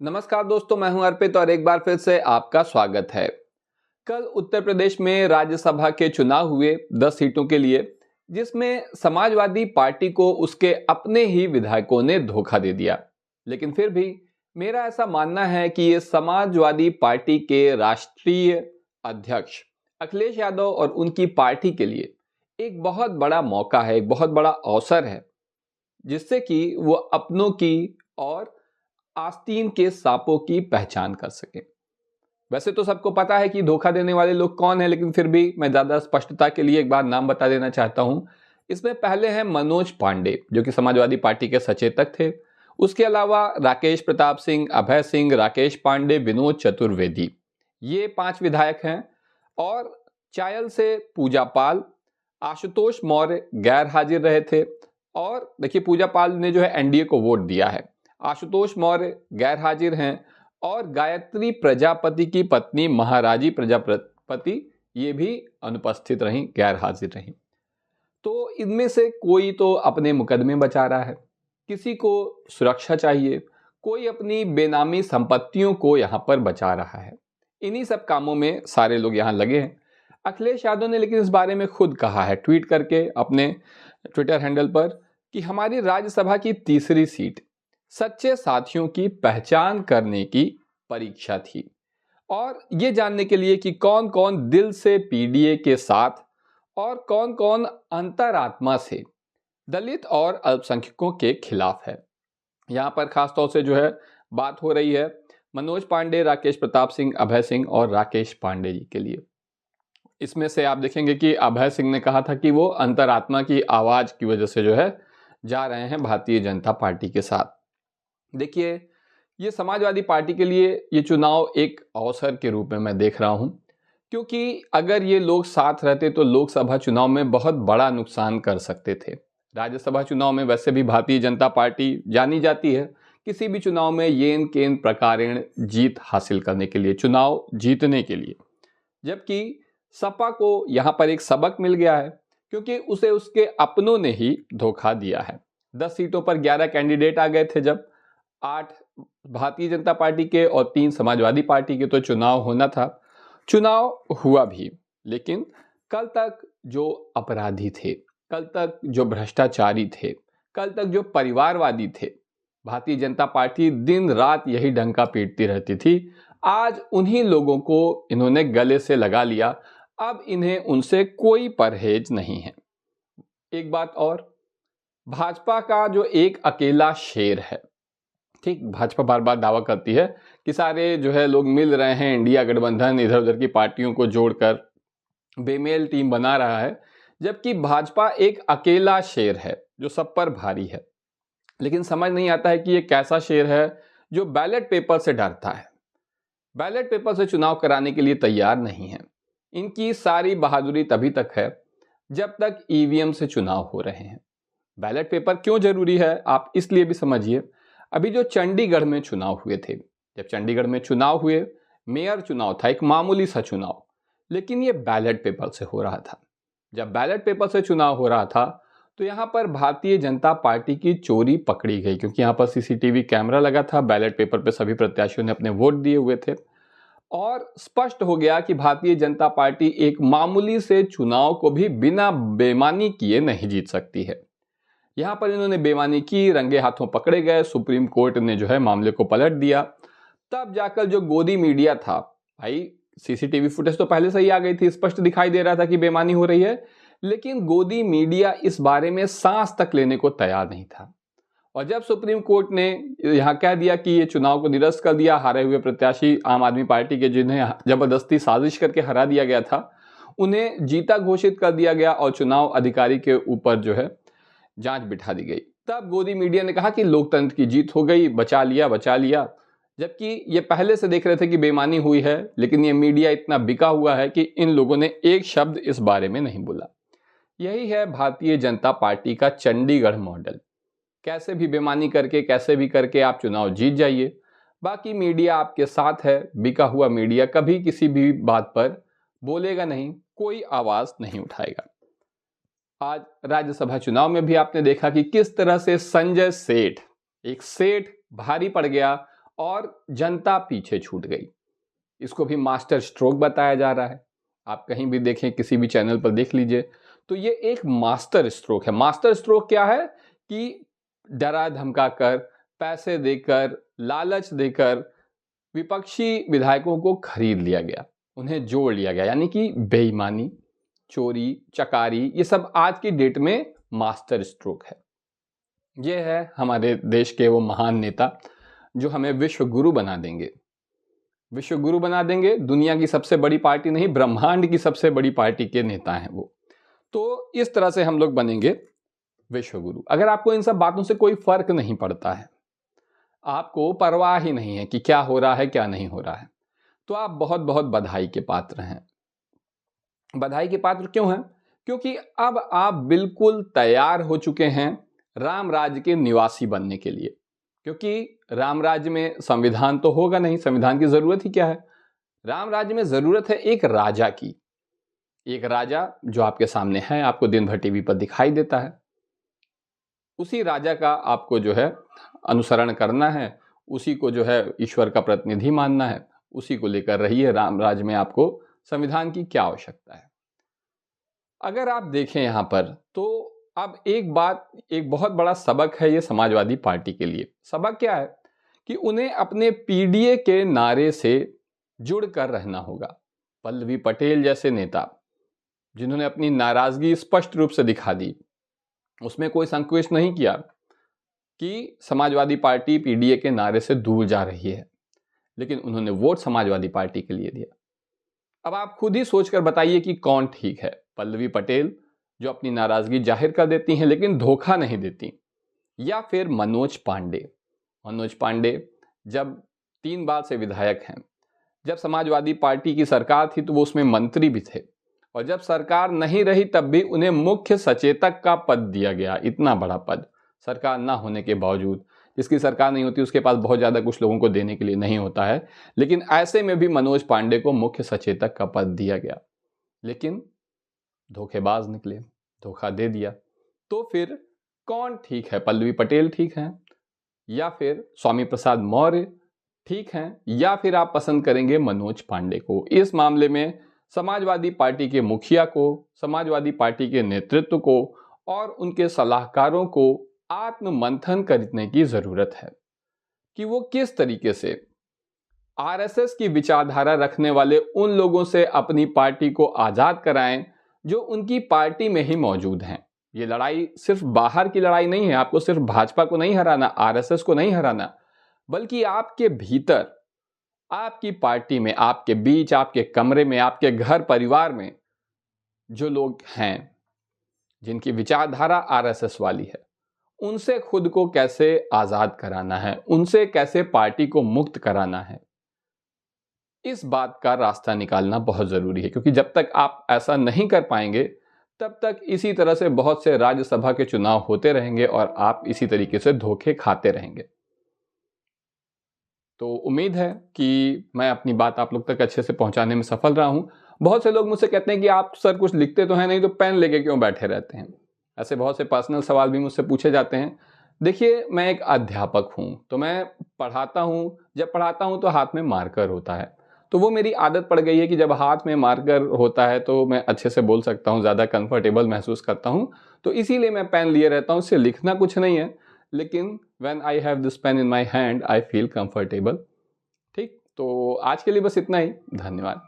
नमस्कार दोस्तों, मैं हूं अर्पित और एक बार फिर से आपका स्वागत है। कल उत्तर प्रदेश में राज्यसभा के चुनाव हुए 10 सीटों के लिए, जिसमें समाजवादी पार्टी को उसके अपने ही विधायकों ने धोखा दे दिया। लेकिन फिर भी मेरा ऐसा मानना है कि ये समाजवादी पार्टी के राष्ट्रीय अध्यक्ष अखिलेश यादव और उनकी पार्टी के लिए एक बहुत बड़ा मौका है, एक बहुत बड़ा अवसर है, जिससे कि वो अपनों की और आस्तीन के सांपों की पहचान कर सके। वैसे तो सबको पता है कि धोखा देने वाले लोग कौन है, लेकिन फिर भी मैं ज्यादा स्पष्टता के लिए एक बार नाम बता देना चाहता हूं। इसमें पहले हैं मनोज पांडे, जो कि समाजवादी पार्टी के सचेतक थे। उसके अलावा राकेश प्रताप सिंह, अभय सिंह, राकेश पांडे, विनोद चतुर्वेदी, ये 5 विधायक हैं। और चायल से पूजा पाल, आशुतोष मौर्य गैर हाजिर रहे थे। और देखिए, पूजा पाल ने जो है एनडीए को वोट दिया है, आशुतोष मौर्य गैर हाजिर हैं। और गायत्री प्रजापति की पत्नी महाराजी प्रजापति ये भी अनुपस्थित रहीं, गैर हाजिर रहीं। तो इनमें से कोई तो अपने मुकदमे बचा रहा है, किसी को सुरक्षा चाहिए, कोई अपनी बेनामी संपत्तियों को यहां पर बचा रहा है। इन्हीं सब कामों में सारे लोग यहां लगे हैं। अखिलेश यादव ने लेकिन इस बारे में खुद कहा है, ट्वीट करके अपने ट्विटर हैंडल पर, कि हमारी राज्यसभा की तीसरी सीट सच्चे साथियों की पहचान करने की परीक्षा थी, और ये जानने के लिए कि कौन कौन दिल से पीडीए के साथ और कौन कौन अंतरात्मा से दलित और अल्पसंख्यकों के खिलाफ है। यहां पर खासतौर से जो है बात हो रही है मनोज पांडे, राकेश प्रताप सिंह, अभय सिंह और राकेश पांडे जी के लिए। इसमें से आप देखेंगे कि अभय सिंह ने कहा था कि वो अंतरात्मा की आवाज की वजह से जो है जा रहे हैं भारतीय जनता पार्टी के साथ। देखिए, ये समाजवादी पार्टी के लिए ये चुनाव एक अवसर के रूप में मैं देख रहा हूं, क्योंकि अगर ये लोग साथ रहते तो लोकसभा चुनाव में बहुत बड़ा नुकसान कर सकते थे। राज्यसभा चुनाव में वैसे भी भारतीय जनता पार्टी जानी जाती है किसी भी चुनाव में येन केन प्रकारेण जीत हासिल करने के लिए, चुनाव जीतने के लिए। जबकि सपा को यहां पर एक सबक मिल गया है, क्योंकि उसे उसके अपनों ने ही धोखा दिया है। 10 सीटों पर 11 कैंडिडेट आ गए थे, जब 8 भारतीय जनता पार्टी के और 3 समाजवादी पार्टी के तो चुनाव होना था। चुनाव हुआ भी, लेकिन कल तक जो अपराधी थे, कल तक जो भ्रष्टाचारी थे, कल तक जो परिवारवादी थे, भारतीय जनता पार्टी दिन रात यही डंका पीटती रहती थी। आज उन्हीं लोगों को इन्होंने गले से लगा लिया। अब इन्हें उनसे कोई परहेज नहीं है। एक बात और, भाजपा का जो एक अकेला शेर है, ठीक, भाजपा बार बार दावा करती है कि सारे जो है लोग मिल रहे हैं, इंडिया गठबंधन इधर उधर की पार्टियों को जोड़कर बेमेल टीम बना रहा है, जबकि भाजपा एक अकेला शेर है जो सब पर भारी है। लेकिन समझ नहीं आता है कि ये कैसा शेर है जो बैलेट पेपर से डरता है, बैलेट पेपर से चुनाव कराने के लिए तैयार नहीं है। इनकी सारी बहादुरी तभी तक है जब तक ईवीएम से चुनाव हो रहे हैं। बैलेट पेपर क्यों जरूरी है आप इसलिए भी समझिए। अभी जो चंडीगढ़ में चुनाव हुए थे, जब चंडीगढ़ में चुनाव हुए, मेयर चुनाव था, एक मामूली सा चुनाव, लेकिन ये बैलेट पेपर से हो रहा था। जब बैलेट पेपर से चुनाव हो रहा था तो यहां पर भारतीय जनता पार्टी की चोरी पकड़ी गई, क्योंकि यहां पर सीसीटीवी कैमरा लगा था। बैलेट पेपर पे सभी प्रत्याशियों ने अपने वोट दिए हुए थे, और स्पष्ट हो गया कि भारतीय जनता पार्टी एक मामूली से चुनाव को भी बिना बेईमानी किए नहीं जीत सकती है। यहां पर इन्होंने बेईमानी की, रंगे हाथों पकड़े गए, सुप्रीम कोर्ट ने जो है मामले को पलट दिया। तब जाकर जो गोदी मीडिया था, भाई सीसीटीवी फुटेज तो पहले से ही आ गई थी, स्पष्ट दिखाई दे रहा था कि बेईमानी हो रही है, लेकिन गोदी मीडिया इस बारे में सांस तक लेने को तैयार नहीं था। और जब सुप्रीम कोर्ट ने यहां कह दिया कि ये चुनाव को निरस्त कर दिया, हारे हुए प्रत्याशी आम आदमी पार्टी के, जिन्हें जबरदस्ती साजिश करके हरा दिया गया था, उन्हें जीता घोषित कर दिया गया और चुनाव अधिकारी के ऊपर जो है जांच बिठा दी गई। तब गोदी मीडिया ने कहा कि लोकतंत्र की जीत हो गई, बचा लिया बचा लिया। जबकि ये पहले से देख रहे थे कि बेईमानी हुई है, लेकिन ये मीडिया इतना बिका हुआ है कि इन लोगों ने एक शब्द इस बारे में नहीं बोला। यही है भारतीय जनता पार्टी का चंडीगढ़ मॉडल। कैसे भी बेईमानी करके, कैसे भी करके आप चुनाव जीत जाइए, बाकी मीडिया आपके साथ है। बिका हुआ मीडिया कभी किसी भी बात पर बोलेगा नहीं, कोई आवाज नहीं उठाएगा। आज राज्यसभा चुनाव में भी आपने देखा कि किस तरह से संजय सेठ, एक सेठ भारी पड़ गया और जनता पीछे छूट गई। इसको भी मास्टर स्ट्रोक बताया जा रहा है। आप कहीं भी देखें, किसी भी चैनल पर देख लीजिए, तो ये एक मास्टर स्ट्रोक है। मास्टर स्ट्रोक क्या है कि डरा धमका कर, पैसे देकर, लालच देकर विपक्षी विधायकों को खरीद लिया गया, उन्हें जोड़ लिया गया। यानी कि बेईमानी, चोरी, चकारी, ये सब आज की डेट में मास्टर स्ट्रोक है। ये है हमारे देश के वो महान नेता जो हमें विश्व गुरु बना देंगे। विश्व गुरु बना देंगे। दुनिया की सबसे बड़ी पार्टी नहीं, ब्रह्मांड की सबसे बड़ी पार्टी के नेता हैं वो। तो इस तरह से हम लोग बनेंगे विश्व गुरु। अगर आपको इन सब बातों से कोई फर्क नहीं पड़ता है, आपको परवाह ही नहीं है कि क्या हो रहा है क्या नहीं हो रहा है, तो आप बहुत बहुत बधाई के पात्र हैं। बधाई के पात्र क्यों हैं? क्योंकि अब आप बिल्कुल तैयार हो चुके हैं राम राज्य के निवासी बनने के लिए। क्योंकि राम राज्य में संविधान तो होगा नहीं, संविधान की जरूरत ही क्या है? राम राज्य में जरूरत है एक राजा की। एक राजा जो आपके सामने है, आपको दिन भर टीवी पर दिखाई देता है। उसी राजा का आपको जो है अनुसरण करना है, उसी को जो है ईश्वर का प्रतिनिधि मानना है, उसी को लेकर रहिए। राम राज्य में आपको संविधान की क्या आवश्यकता है? अगर आप देखें यहां पर, तो अब एक बात, एक बहुत बड़ा सबक है ये समाजवादी पार्टी के लिए। सबक क्या है कि उन्हें अपने पीडीए के नारे से जुड़कर रहना होगा। पल्लवी पटेल जैसे नेता जिन्होंने अपनी नाराजगी स्पष्ट रूप से दिखा दी, उसमें कोई संकोच नहीं किया कि समाजवादी पार्टी पीडीए के नारे से दूर जा रही है, लेकिन उन्होंने वोट समाजवादी पार्टी के लिए दिया। अब आप खुद ही सोचकर बताइए कि कौन ठीक है? पल्लवी पटेल जो अपनी नाराजगी जाहिर कर देती हैं लेकिन धोखा नहीं देती, या फिर मनोज पांडे? मनोज पांडे जब 3 बार से विधायक हैं, जब समाजवादी पार्टी की सरकार थी तो वो उसमें मंत्री भी थे, और जब सरकार नहीं रही तब भी उन्हें मुख्य सचेतक का पद दिया गया। इतना बड़ा पद, सरकार ना होने के बावजूद। जिसकी सरकार नहीं होती उसके पास बहुत ज़्यादा कुछ लोगों को देने के लिए नहीं होता है, लेकिन ऐसे में भी मनोज पांडे को मुख्य सचेतक का पद दिया गया। लेकिन धोखेबाज निकले, धोखा दे दिया। तो फिर कौन ठीक है? पल्लवी पटेल ठीक हैं, या फिर स्वामी प्रसाद मौर्य ठीक हैं, या फिर आप पसंद करेंगे मनोज पांडे को? इस मामले में समाजवादी पार्टी के मुखिया को, समाजवादी पार्टी के नेतृत्व को और उनके सलाहकारों को आत्म मंथन करने की जरूरत है कि वो किस तरीके से आरएसएस की विचारधारा रखने वाले उन लोगों से अपनी पार्टी को आजाद कराएं जो उनकी पार्टी में ही मौजूद हैं। ये लड़ाई सिर्फ बाहर की लड़ाई नहीं है। आपको सिर्फ भाजपा को नहीं हराना, आरएसएस को नहीं हराना, बल्कि आपके भीतर, आपकी पार्टी में, आपके बीच, आपके कमरे में, आपके घर परिवार में जो लोग हैं जिनकी विचारधारा आरएसएस वाली है, उनसे खुद को कैसे आजाद कराना है, उनसे कैसे पार्टी को मुक्त कराना है, इस बात का रास्ता निकालना बहुत जरूरी है। क्योंकि जब तक आप ऐसा नहीं कर पाएंगे तब तक इसी तरह से बहुत से राज्यसभा के चुनाव होते रहेंगे और आप इसी तरीके से धोखे खाते रहेंगे। तो उम्मीद है कि मैं अपनी बात आप लोग तक अच्छे से पहुंचाने में सफल रहा हूं। बहुत से लोग मुझसे कहते हैं कि आप सर कुछ लिखते तो हैं नहीं, तो पेन लेके क्यों बैठे रहते हैं? ऐसे बहुत से पर्सनल सवाल भी मुझसे पूछे जाते हैं। देखिए, मैं एक अध्यापक हूं, तो मैं पढ़ाता हूं। जब पढ़ाता हूं तो हाथ में मार्कर होता है, तो वो मेरी आदत पड़ गई है कि जब हाथ में मार्कर होता है तो मैं अच्छे से बोल सकता हूँ, ज़्यादा कंफर्टेबल महसूस करता हूँ, तो इसीलिए मैं पेन लिए रहता हूँ। इससे लिखना कुछ नहीं है, लेकिन when I have this pain in my hand I feel comfortable. ठीक, तो आज के लिए बस इतना ही। धन्यवाद।